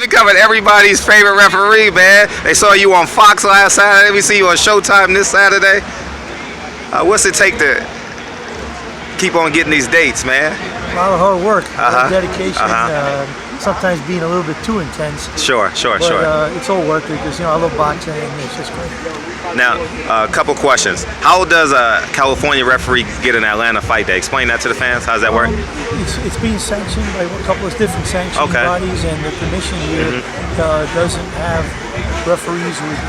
becoming everybody's favorite referee, man. They saw you on Fox last Saturday. We see you on Showtime this Saturday. What's it take to keep on getting these dates, man? A lot of hard work, a lot of dedication. Sometimes being a little bit too intense. Sure. It's all worth it because I love boxing and it's just great. Now, a couple questions. How does a California referee get an Atlanta fight day? Explain that to the fans. How does that work? It's being sanctioned by a couple of different sanctioning bodies, and the commission here doesn't have referees with,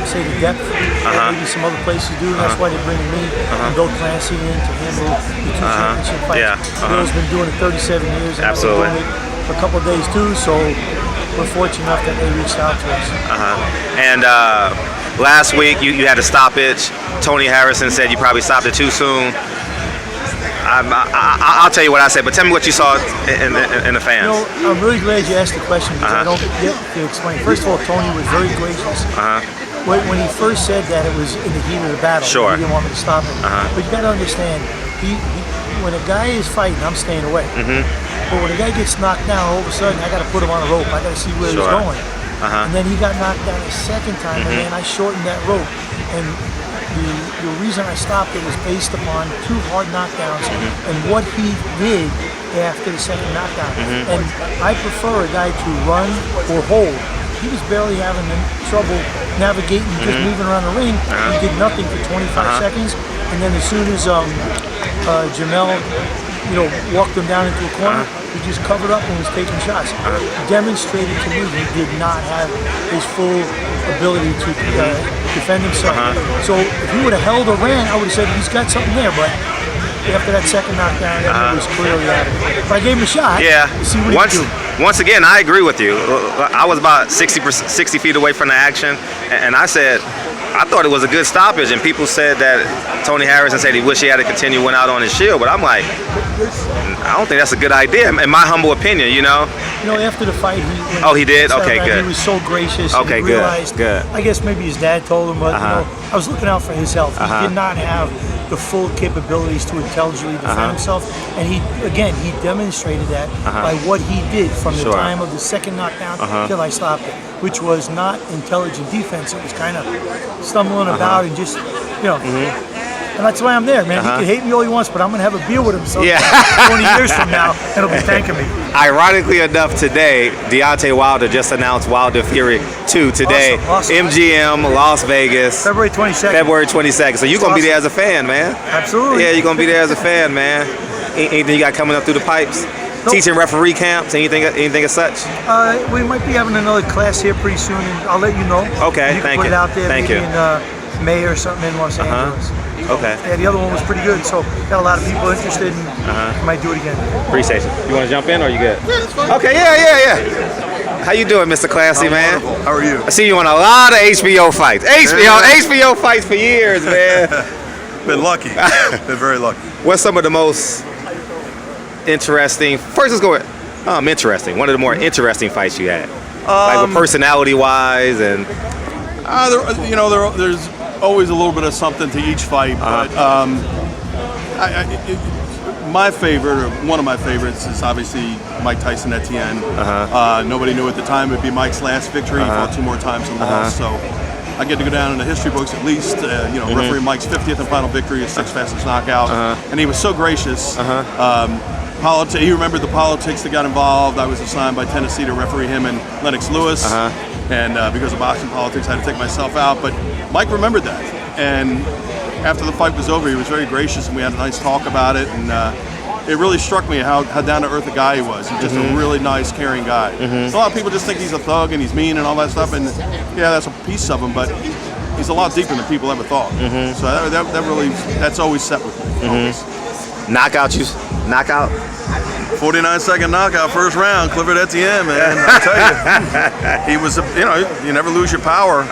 say, the depth that maybe some other places do. That's why they're bringing me and Bill Clancy in to handle the two championship fights. Bill's been doing it 37 years. And Absolutely. I've been doing it for a couple of days too, so we're fortunate enough that they reached out to us. And last week you had a stoppage. Tony Harrison said you probably stopped it too soon. I'll tell you what I said, but tell me what you saw in the fans. I'm really glad you asked the question because I don't get to explain. First of all, Tony was very gracious. When he first said that, it was in the heat of the battle. Sure. He didn't want me to stop him. But you got to understand, when a guy is fighting, I'm staying away. But when a guy gets knocked down, all of a sudden I got to put him on a rope. I got to see where he's going. And then he got knocked down a second time, and then I shortened that rope. And the reason I stopped it was based upon 2 hard knockdowns and what he did after the second knockdown. And I prefer a guy to run or hold. He was barely having trouble navigating, just moving around the ring. He did nothing for 25 seconds, and then as soon as Jamel, walked him down into a corner, he just covered up and was taking shots. Demonstrated to me he did not have his full ability to defend himself. So if he would have held or ran, I would have said he's got something there, but after that second knockdown, it was clearly out of it. If I gave him a shot, see what he could do. Once again, I agree with you. I was about 60 feet away from the action, and I said, I thought it was a good stoppage, and people said that Tony Harrison said he wished he had to continue went out on his shield, but I'm like, I don't think that's a good idea, in my humble opinion, after the fight, he did? Okay, good. He was so gracious. Okay, he realized, good. I guess maybe his dad told him, but I was looking out for his health. He did not have the full capabilities to intelligently defend himself, and he demonstrated that by what he did from the time of the second knockdown till I stopped it, which was not intelligent defense. It was kind of stumbling about and just, and that's why I'm there, man. He can hate me all he wants, but I'm going to have a beer with him 20 years from now, and he'll be thanking me. Ironically enough, today, Deontay Wilder just announced Wilder Fury 2 today. Awesome. MGM, Las Vegas. February 22nd. So you're going to be there as a fan, man. Absolutely. Yeah, you're going to be there as a fan, man. Anything you got coming up through the pipes? Nope. Teaching referee camps, anything as such? We might be having another class here pretty soon, and I'll let you know. Okay, thank you. Put it out there maybe in May or something in Los Angeles. Okay. Yeah, the other one was pretty good, so got a lot of people interested, and might do it again. Appreciate it. You want to jump in, or you good? Yeah, it's fine. Okay, yeah. How you doing, Mr. Clancy, man? Wonderful. How are you? I see you on a lot of HBO fights. HBO fights for years, man. Been lucky. Been very lucky. What's some of the most interesting? First, let's go with interesting. One of the more interesting fights you had, like with personality-wise, and there's always a little bit of something to each fight, but my favorite, or one of my favorites, is obviously Mike Tyson Etienne. Nobody knew at the time it'd be Mike's last victory. He fought 2 more times and lost, so I get to go down in the history books at least. Referee Mike's 50th and final victory, his 6th fastest knockout, and he was so gracious. He remembered the politics that got involved. I was assigned by Tennessee to referee him and Lennox Lewis, and because of boxing politics, I had to take myself out. But Mike remembered that, and after the fight was over, he was very gracious, and we had a nice talk about it. And it really struck me how down to earth a guy he was. He's just a really nice, caring guy. So a lot of people just think he's a thug and he's mean and all that stuff, and yeah, that's a piece of him, but he's a lot deeper than people ever thought. So that's always set with me. Knockout. 49-second knockout, first round, Clifford Etienne, man. I tell you, he was, you never lose your power.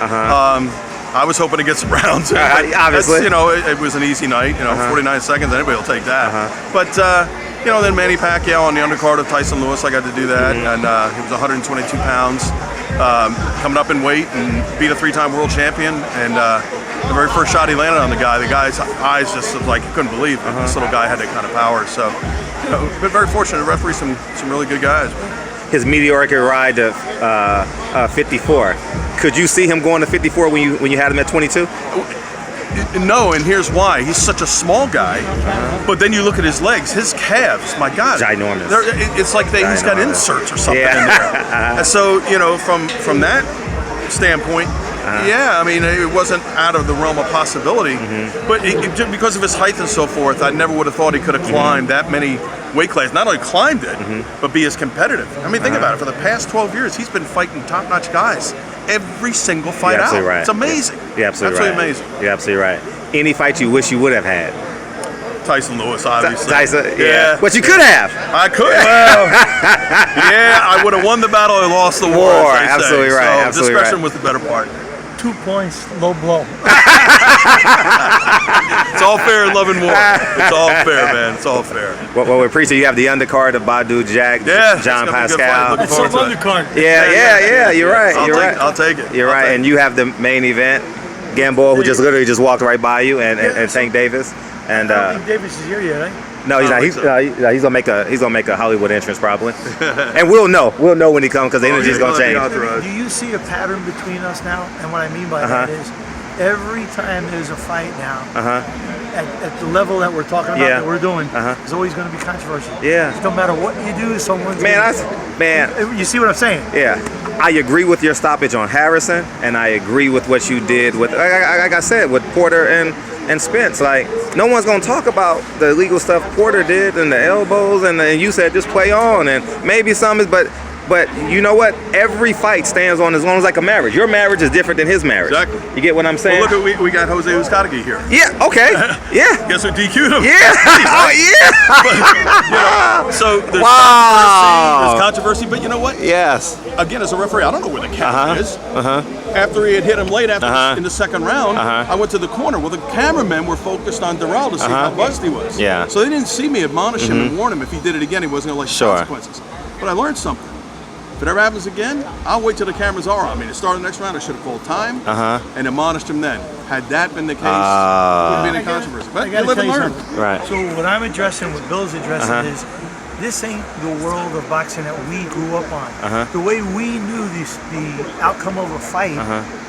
I was hoping to get some rounds. Obviously. It was an easy night. 49 seconds, anybody will take that. But, then Manny Pacquiao on the undercard of Tyson Lewis, I got to do that. And he was 122 pounds, coming up in weight, and beat a 3-time world champion. And the very first shot he landed on the guy's eyes just was like, he couldn't believe it. This little guy had that kind of power. So, been very fortunate to referee some really good guys. his meteoric ride to 54. Could you see him going to 54 when you had him at 22? No, and here's why. He's such a small guy, but then you look at his legs, his calves, my God. Ginormous. It's like he's got inserts or something in there. And so, from that standpoint, yeah, I mean, it wasn't out of the realm of possibility. But just because of his height and so forth, I never would have thought he could have climbed that many weight classes. Not only climbed it, but be as competitive. I mean, think about it. For the past 12 years, he's been fighting top-notch guys every single fight You're out. absolutely right. It's amazing. You're absolutely right. amazing. You're absolutely right. Any fight you wish you would have had? Tyson Lewis, obviously. Tyson, yeah. But you could have. I could. Well, yeah, I would have won the battle or lost the war. As they Absolutely say. right. So Absolutely discretion right. was the better part. 2 points, low blow. It's all fair in love and war. It's all fair, man. It's all fair. Well, we appreciate you have the undercard of Badu Jack, Yeah, John it's gonna be a good fight. Pascal. Looking That's some forward to it. undercard. Yeah. You're right. I'll take it. You're right. And you have the main event, Gamboa, who just literally just walked right by you, and Tank Davis. And I don't think Davis is here yet, eh? no, he's not. He's gonna make a Hollywood entrance probably, and we'll know when he comes because the energy's gonna change. Do you see a pattern between us now? And what I mean by that is, every time there's a fight now, at the level that we're talking about, that we're doing, there's always going to be controversy. Yeah. No matter what you do, someone's Man. You see what I'm saying? Yeah, I agree with your stoppage on Harrison, and I agree with what you did with, like I said, with Porter and Spence. Like, no one's gonna talk about the illegal stuff Porter did and the elbows, and you said just play on, and maybe some is, but you know what? Every fight stands on its own, like a marriage. Your marriage is different than his marriage. Exactly. You get what I'm saying? Well, look, we got Jose Uzcategui here. Yeah. Okay. Yeah. Guess who DQ'd him? Yeah. Oh yeah. So there's controversy, but you know what? Yes. Again, as a referee, I don't know where the camera is. After he had hit him late in the second round, I went to the corner. Well, the cameramen were focused on Durrell to see how buzzed he was. Yeah. So they didn't see me admonish him and warn him if he did it again, he wasn't going to consequences. But I learned something. If it ever happens again, I'll wait till the cameras are on. I mean, to start the next round, I should have called time and admonished him then. Had that been the case, it would have been a controversy. But you live and learn. Right. So what I'm addressing, what Bill's addressing is, this ain't the world of boxing that we grew up on. The way we knew the outcome of a fight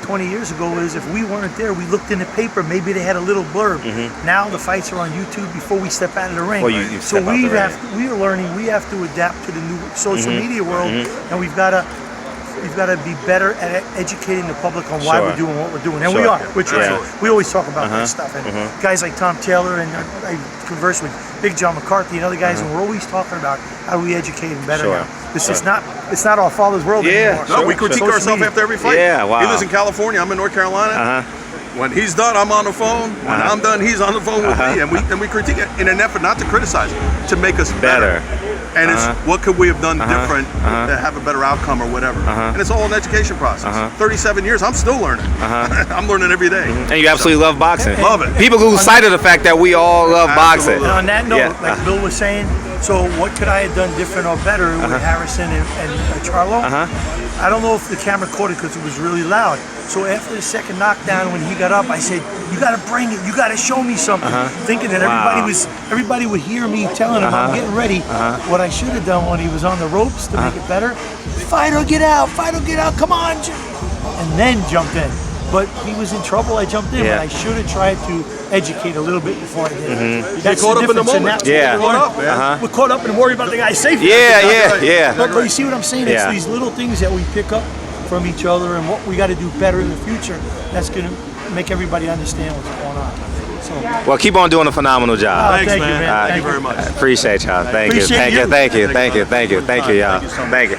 20 years ago is if we weren't there, we looked in the paper, maybe they had a little blurb. Now the fights are on YouTube before we step out of the ring. Well, so we are learning, we have to adapt to the new social media world, and we've got to be better at educating the public on why we're doing what we're doing. And we are. We're trying. We always talk about that stuff. And guys like Tom Taylor, and I converse with Big John McCarthy and other guys, and we're always talking about how do we educate them better now. It's not our father's world anymore. No, we critique ourselves after every fight. Yeah, wow. He lives in California, I'm in North Carolina. When he's done, I'm on the phone. When I'm done, he's on the phone with me, and we critique it in an effort not to criticize it, to make us better. And it's what could we have done different to have a better outcome or whatever. And it's all an education process. 37 years, I'm still learning. I'm learning every day. And you absolutely love boxing. Love it. People lose sight of the fact that we all love boxing. And on that note, like Bill was saying, so what could I have done different or better with Harrison and Charlo? I don't know if the camera caught it because it was really loud. So after the second knockdown, when he got up, I said, "You got to bring it. You got to show me something." Thinking that everybody would hear me telling him I'm getting ready. What I should have done when he was on the ropes to make it better, fight or get out, come on, and then jumped in. But he was in trouble. I jumped in, but I should have tried to educate a little bit before I did. That's caught the up in the difference, and moment. that's what Caught up, man. we're caught up and worried about the guy's safety. But you see what I'm saying? It's these little things that we pick up from each other and what we got to do better in the future. That's going to make everybody understand what's going on. So, well, keep on doing a phenomenal job. Thanks, man. Thank Thank you very much. Appreciate y'all. Thank you. Appreciate you. Thank you, y'all. Thank you.